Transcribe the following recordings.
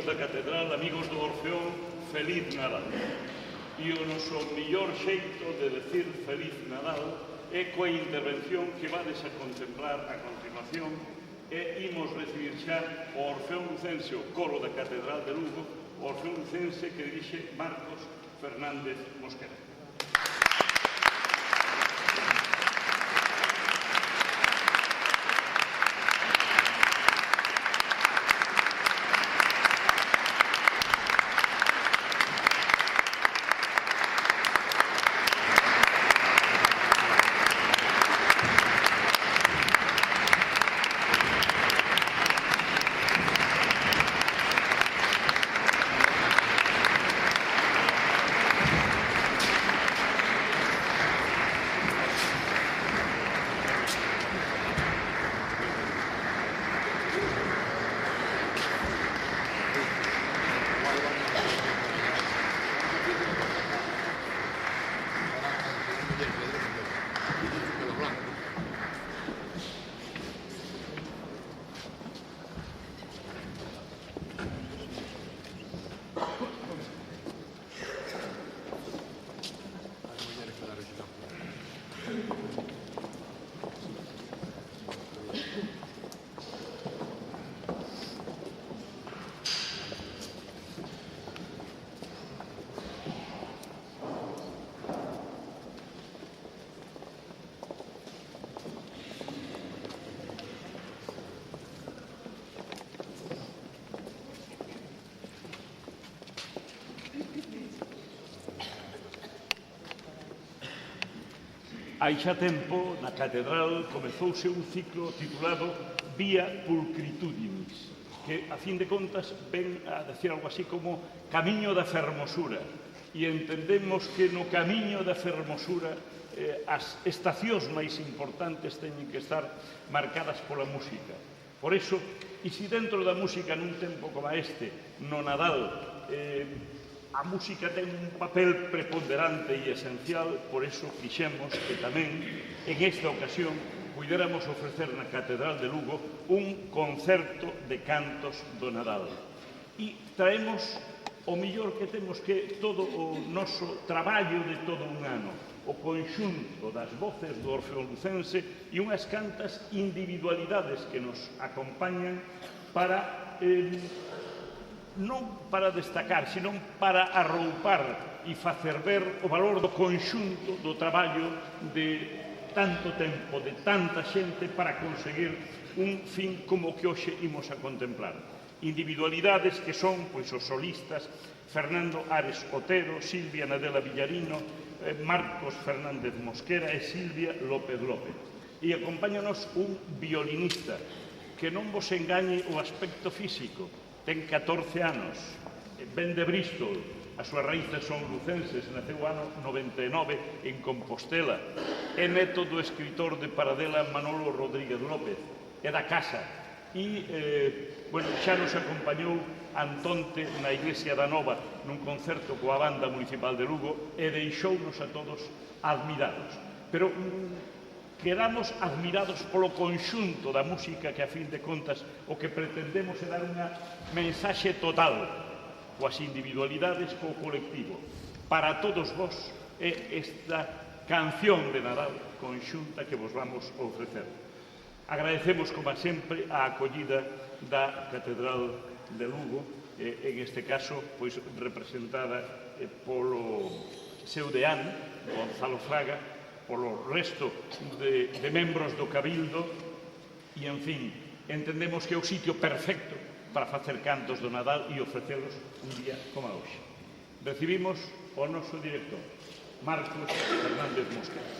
amigos da Catedral, amigos do Orfeón, feliz Nadal. E o noso millor xeito de decir feliz Nadal é coa intervención que vades a contemplar a continuación e imos recibir xa o Orfeón Lucense, o coro da Catedral de Lugo, o Orfeón Lucense que dirixe Marcos Fernández Mosquera. Hai xa tempo, na Catedral, comezouse un ciclo titulado Via Pulcritudinis, que, a fin de contas, ven a decir algo así como Camiño da Fermosura. E entendemos que no Camiño da Fermosura as estacións máis importantes teñen que estar marcadas pola música. Por iso, e se dentro da música nun tempo como este, no Nadal, a música ten un papel preponderante e esencial, por iso quixemos que tamén, en esta ocasión, puidéramos ofrecer na Catedral de Lugo un concerto de cantos do Nadal. E traemos o millor que temos, que todo o noso traballo de todo un ano, o conxunto das voces do Orfeón Lucense e unhas cantas individualidades que nos acompañan para non para destacar, senón para arroupar e facer ver o valor do conxunto do traballo de tanto tempo, de tanta xente para conseguir un fin como o que hoxe imos a contemplar. Individualidades que son, pois, os solistas Fernando Ares Otero, Silvia Nadela Villarino, Marcos Fernández Mosquera e Silvia López López. E acompáñanos un violinista que non vos engañe o aspecto físico. Ten 14 anos, ven de Bristol, as súas raíces son lucenses, naceu o ano 99 en Compostela, é neto do escritor de Paradela Manolo Rodríguez López, é da casa, e xa nos acompañou Antonte na Iglesia da Nova nun concerto coa Banda Municipal de Lugo e deixounos a todos admirados. Pero quedamos admirados polo conxunto da música que, a fin de contas, o que pretendemos é dar unha mensaxe total coas individualidades, co colectivo. Para todos vos é esta canción de Nadal conxunta que vos vamos ofrecer. Agradecemos, como sempre, a acollida da Catedral de Lugo, en este caso, pois, representada polo seu deán, Gonzalo Fraga, polo resto de membros do Cabildo e, en fin, entendemos que é o sitio perfecto para facer cantos do Nadal e ofrecelos un día como hoxe. Recibimos o noso director, Marcos Fernández Mosquera.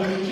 Voy a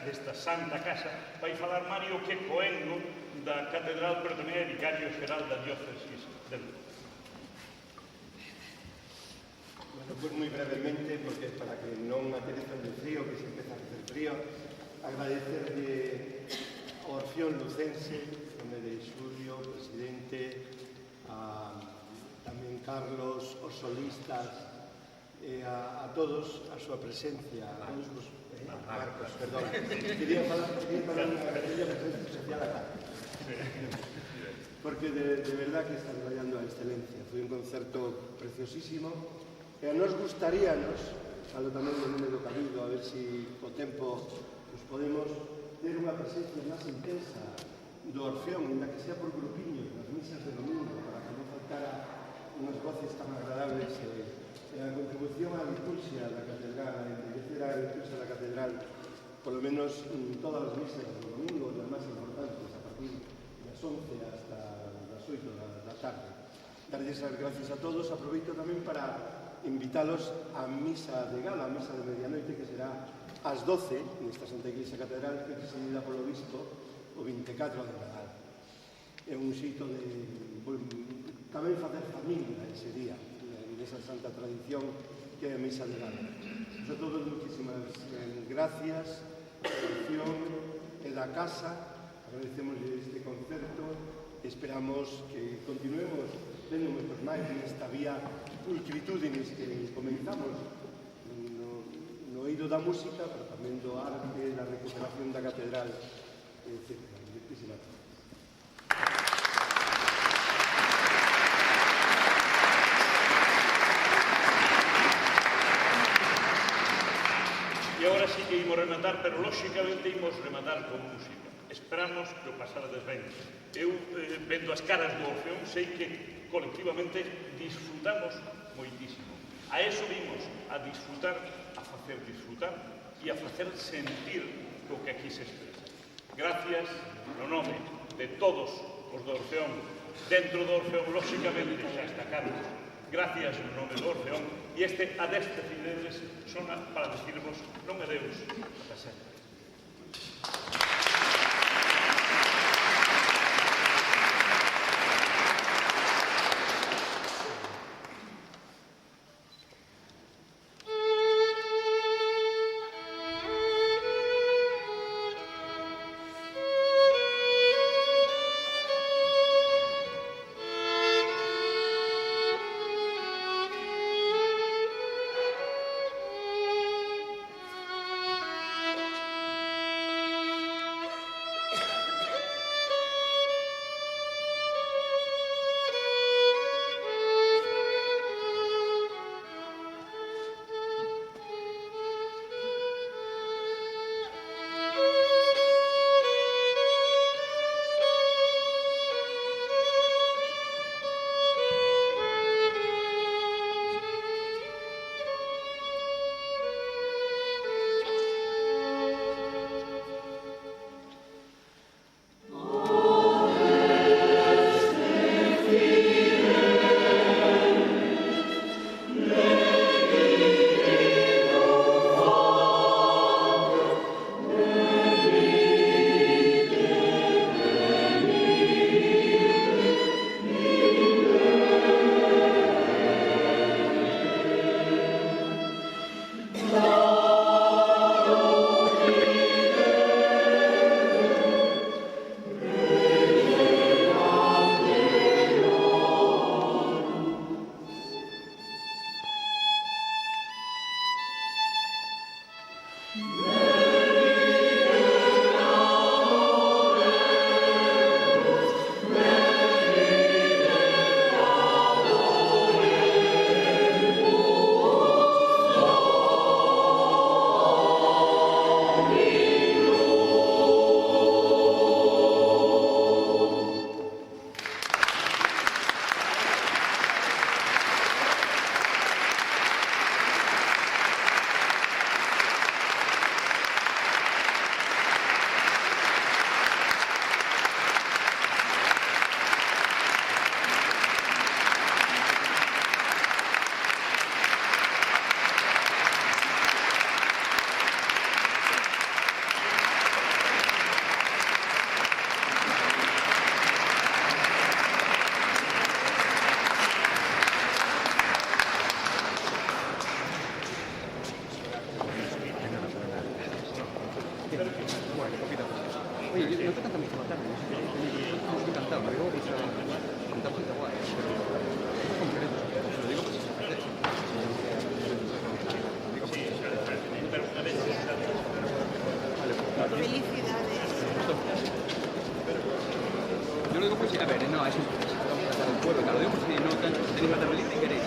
Desta Santa Casa vai falar Mario Quecoengo da Catedral Perdoné, vicario xeral da diócesis de Lugo. Bueno, pues moi brevemente, porque para que non aterezan de frío, que se empeza a facer frío, agradecerle ao Orfeón Lucense, nome de Xulio, presidente, a tamén Carlos, os solistas, e a todos a súa presencia, a todos os Marcos, perdón. Quería falar unha presencia especial acá. Porque de verdad que están rayando a excelencia. Foi un concerto preciosísimo. E a nos gustaríanos, falo tamén no nome do Cabildo, a ver se o tempo nos podemos ter unha presencia máis intensa do Orfeón, ainda que sea por grupiños, nas misas de domingo, para que non faltara unhas voces tan agradables e a contribución á liturgia da catedral, a embellecer a liturgia da catedral, polo menos todas as misas do domingo, das máis importantes, a partir das 11 hasta das 8 da tarde. Darlles as gracias a todos. Aproveito tamén para invitalos á misa de gala, a misa de medianoite, que será ás 12, nesta Santa Iglesia Catedral, que é presidida polo Bispo o 24 de Nadal. É un xeito de tamén facer familia ese día, nesa santa tradición que é a misa de gala. A todos, muchísimas gracias, a oración e da casa. Agradecemos este concerto. Esperamos que continuemos vendo moitos máis nesta vía ultritudines que comenzamos no eido da música, pero tamén do arte, da recuperación da catedral, etc. Muchísimas gracias. E agora sí que imos rematar, pero lóxicamente imos rematar con música. Esperamos que o pasarades ben. Eu, vendo as caras do Orfeón, sei que colectivamente disfrutamos moitísimo. A eso vimos, a disfrutar, a facer disfrutar e a facer sentir o que aquí se expresa. Gracias no nome de todos os do Orfeón, dentro do Orfeón, lóxicamente, xa está Carlos. Gracias no nome do Orfeón, e este adeste fideles sona para decirvos non adeus, ata sempre. Yo lo digo por si, a ver, no, es un pueblo, claro, lo digo por si no tenéis maternidad y queréis.